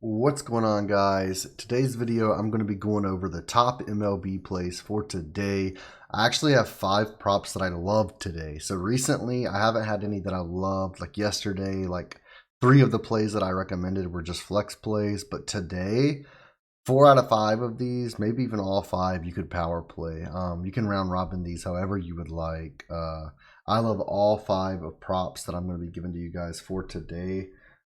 What's going on, guys? Today's video I'm going to be going over the top MLB plays for today. I actually have 5 props that I loved today. So recently I haven't had any that I loved. Like yesterday, like 3 of the plays that I recommended were just flex plays, but today 4 out of 5 of these, maybe even all 5, you could power play. You can round robin these however you would like. I love all 5 of props that I'm going to be giving to you guys for today.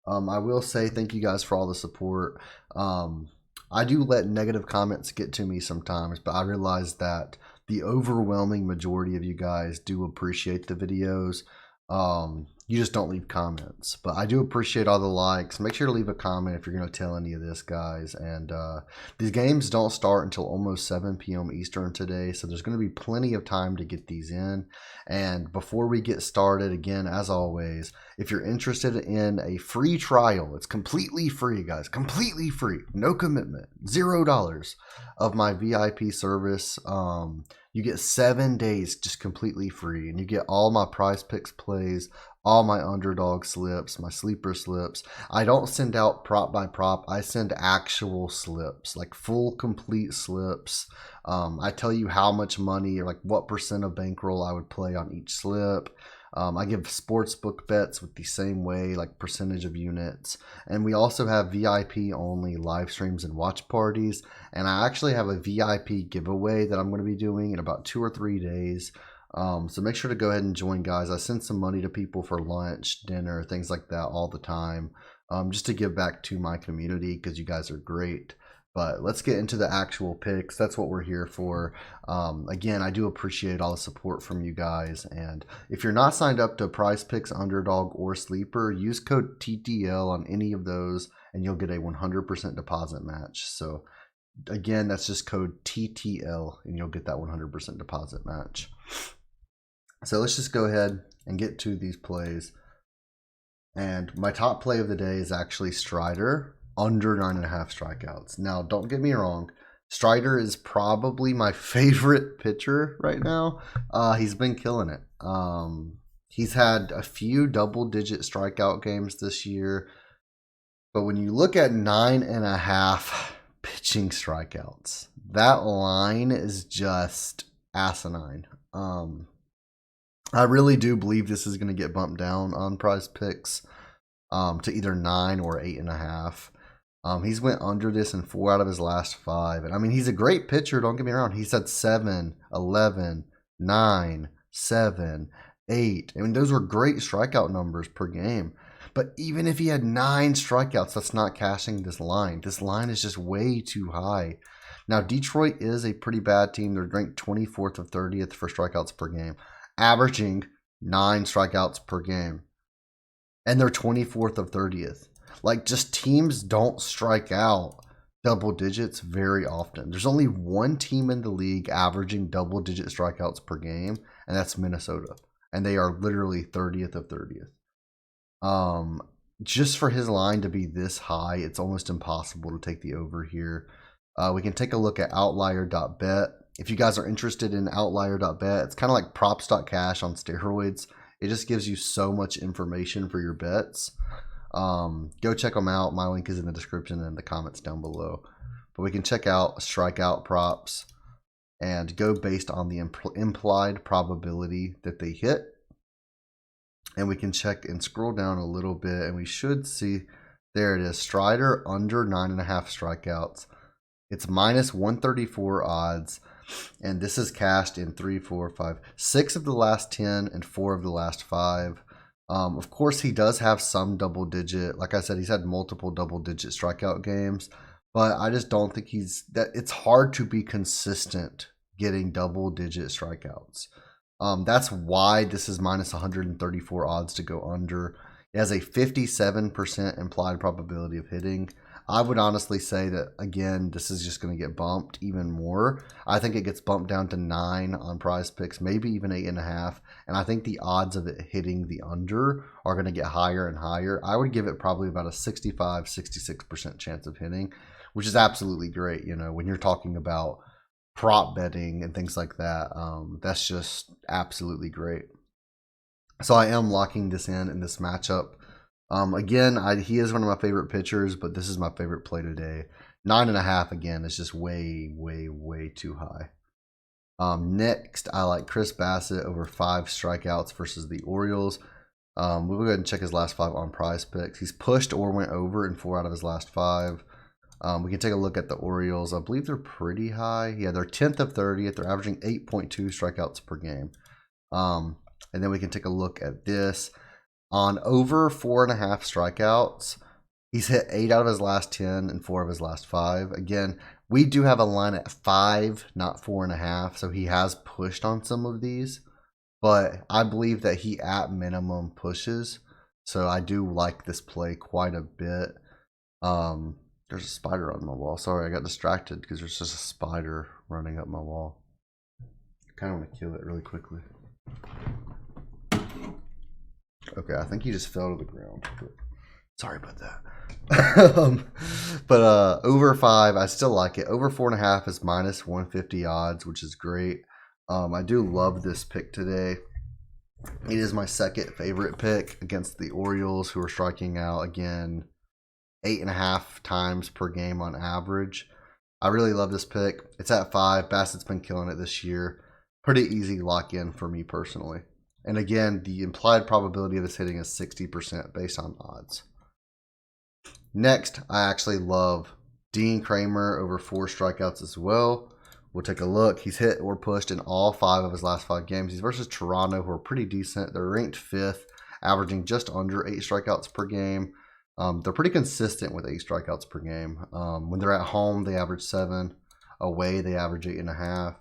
I will say thank you guys for all the support. I do let negative comments get to me sometimes, but I realize that the overwhelming majority of you guys do appreciate the videos. You just don't leave comments, but I do appreciate all the likes. Make sure to leave a comment if you're going to tell any of this, guys. And these games don't start until almost 7 p.m. Eastern today, so there's going to be plenty of time to get these in. And before we get started, again, as always, if you're interested in a free trial, it's completely free, guys, completely free, no commitment, $0 of my VIP service. You get 7 days just completely free, and you get all my prize picks plays, all my underdog slips, my sleeper slips. I don't send out prop by prop. I send actual slips, like full complete slips. I tell you how much money or like what percent of bankroll I would play on each slip. I give sportsbook bets with the same way, like percentage of units. And we also have VIP only live streams and watch parties. And I actually have a VIP giveaway that I'm going to be doing in about 2 or 3 days. So make sure to go ahead and join, guys. I send some money to people for lunch, dinner, things like that all the time, just to give back to my community because you guys are great. But let's get into the actual picks. That's what we're here for. Again, I do appreciate all the support from you guys. And if you're not signed up to PrizePicks, Underdog, or Sleeper, use code TTL on any of those, and you'll get a 100% deposit match. So again, that's just code TTL, and you'll get that 100% deposit match. So let's just go ahead and get to these plays. And my top play of the day is actually Strider, under 9.5 strikeouts. Now, don't get me wrong, Strider is probably my favorite pitcher right now. He's been killing it. He's had a few double-digit strikeout games this year. But when you look at 9.5 pitching strikeouts, that line is just asinine. I really do believe this is going to get bumped down on Prize Picks to either 9 or 8.5. He's went under this in 4 out of his last 5. And I mean, he's a great pitcher, don't get me wrong. He's had 7, 11, 9, 7, 8. I mean, those were great strikeout numbers per game. But even if he had 9 strikeouts, that's not cashing this line. This line is just way too high. Now, Detroit is a pretty bad team. They're ranked 24th or 30th for strikeouts per game, averaging 9 strikeouts per game. And they're 24th of 30th. Like, just teams don't strike out double digits very often. There's only one team in the league averaging double-digit strikeouts per game, and that's Minnesota. And they are literally 30th of 30th. Just for his line to be this high, it's almost impossible to take the over here. We can take a look at Outlier.bet. If you guys are interested in Outlier.bet, it's kind of like props.cash on steroids. It just gives you so much information for your bets. Go check them out. My link is in the description and in the comments down below. But we can check out strikeout props and go based on the implied probability that they hit. And we can check and scroll down a little bit, and we should see, there it is, Strider under 9.5 strikeouts. It's minus 134 odds, and this is cashed in 3, 4, 5, 6 of the last 10 and 4 of the last 5. Of course, he does have some double digit. Like I said, he's had multiple double digit strikeout games, but I just don't think it's hard to be consistent getting double digit strikeouts. That's why this is minus 134 odds to go under. It has a 57% implied probability of hitting. I would honestly say that, again, this is just going to get bumped even more. I think it gets bumped down to 9 on Prize Picks, maybe even 8.5. And I think the odds of it hitting the under are going to get higher and higher. I would give it probably about a 65, 66% chance of hitting, which is absolutely great. You know, when you're talking about prop betting and things like that, that's just absolutely great. So I am locking this in this matchup. Again, he is one of my favorite pitchers, but this is my favorite play today. 9.5 again is just way, way, way too high. Next, I like Chris Bassett over 5 strikeouts versus the Orioles. We'll go ahead and check his last 5 on PrizePicks. He's pushed or went over in 4 out of his last 5. We can take a look at the Orioles. I believe they're pretty high. Yeah, they're 10th of 30th. They're averaging 8.2 strikeouts per game. And then we can take a look at this. On over 4.5 strikeouts, he's hit 8 out of his last 10 and 4 of his last 5. Again, we do have a line at 5, not 4.5, so he has pushed on some of these. But I believe that he at minimum pushes. So I do like this play quite a bit. There's a spider on my wall. Sorry, I got distracted because there's just a spider running up my wall. I kind of want to kill it really quickly. Okay, I think he just fell to the ground. Sorry about that. But over 5, I still like it. Over 4.5 is minus 150 odds, which is great. I do love this pick today. It is my second favorite pick against the Orioles, who are striking out again 8.5 times per game on average. I really love this pick. It's at 5. Bassett's been killing it this year. Pretty easy lock in for me personally. And again, the implied probability of this hitting is 60% based on odds. Next, I actually love Dean Kramer over 4 strikeouts as well. We'll take a look. He's hit or pushed in all 5 of his last 5 games. He's versus Toronto, who are pretty decent. They're ranked 5th, averaging just under 8 strikeouts per game. They're pretty consistent with 8 strikeouts per game. When they're at home, they average 7. Away, they average 8.5.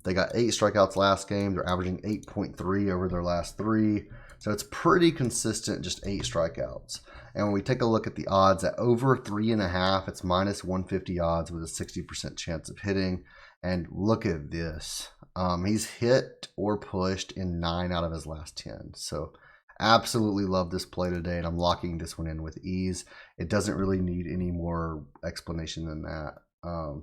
They got 8 strikeouts last game. They're averaging 8.3 over their last 3. So it's pretty consistent, just 8 strikeouts. And when we take a look at the odds at over 3.5, it's minus 150 odds with a 60% chance of hitting. And look at this. He's hit or pushed in 9 out of his last 10. So absolutely love this play today, and I'm locking this one in with ease. It doesn't really need any more explanation than that.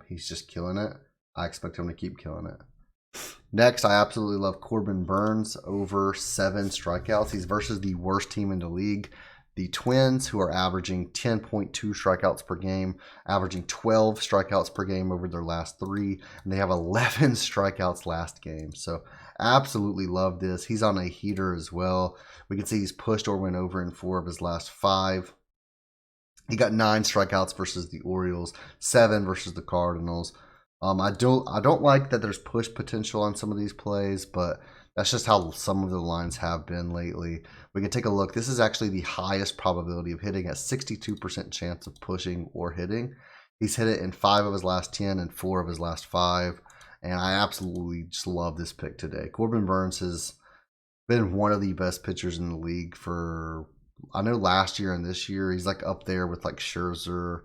He's just killing it. I expect him to keep killing it. Next, I absolutely love Corbin Burnes over 7 strikeouts. He's versus the worst team in the league, the Twins, who are averaging 10.2 strikeouts per game, averaging 12 strikeouts per game over their last 3, and they have 11 strikeouts last game. So absolutely love this. He's on a heater as well. We can see he's pushed or went over in 4 of his last 5. He got 9 strikeouts versus the Orioles, 7 versus the Cardinals. I don't like that there's push potential on some of these plays, but that's just how some of the lines have been lately. We can take a look. This is actually the highest probability of hitting, at 62% chance of pushing or hitting. He's hit it in 5 of his last 10 and 4 of his last 5. And I absolutely just love this pick today. Corbin Burnes has been one of the best pitchers in the league for, I know, last year and this year. He's like up there with like Scherzer,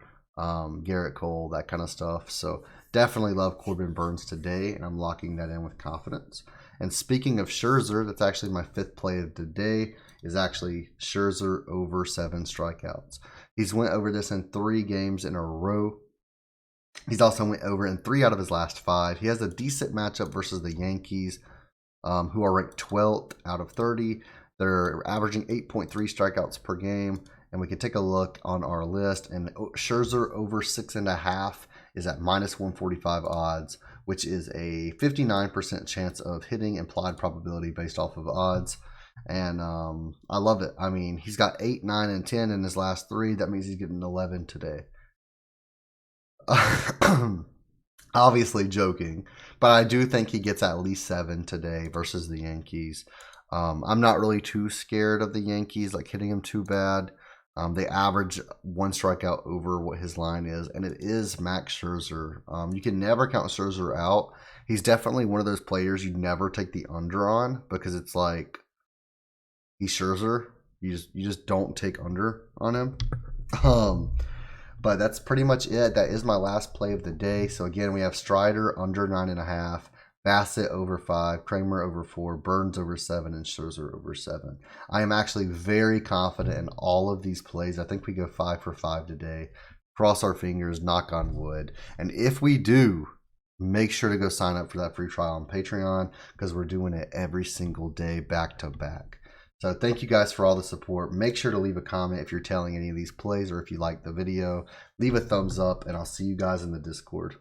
Garrett Cole, that kind of stuff. So definitely love Corbin Burnes today, and I'm locking that in with confidence. And speaking of Scherzer, that's actually my 5th play of the day, is actually Scherzer over 7 strikeouts. He's went over this in 3 games in a row. He's also went over in 3 out of his last 5. He has a decent matchup versus the Yankees, who are ranked 12th out of 30. They're averaging 8.3 strikeouts per game. And we can take a look on our list, and Scherzer over 6.5 is at minus 145 odds, which is a 59% chance of hitting, implied probability based off of odds. And I love it. I mean, he's got 8, 9, and 10 in his last 3. That means he's getting 11 today. Obviously joking, but I do think he gets at least 7 today versus the Yankees. I'm not really too scared of the Yankees, like hitting him too bad. They average 1 strikeout over what his line is, and it is Max Scherzer. You can never count Scherzer out. He's definitely one of those players you never take the under on, because it's like, he's Scherzer. You just don't take under on him. But that's pretty much it. That is my last play of the day. So again, we have Strider under 9.5. Bassett over 5, Kramer over 4, Burnes over 7, and Scherzer over 7. I am actually very confident in all of these plays. I think we go 5 for 5 today. Cross our fingers, knock on wood. And if we do, make sure to go sign up for that free trial on Patreon, because we're doing it every single day back to back. So thank you guys for all the support. Make sure to leave a comment if you're telling any of these plays or if you like the video. Leave a thumbs up, and I'll see you guys in the Discord.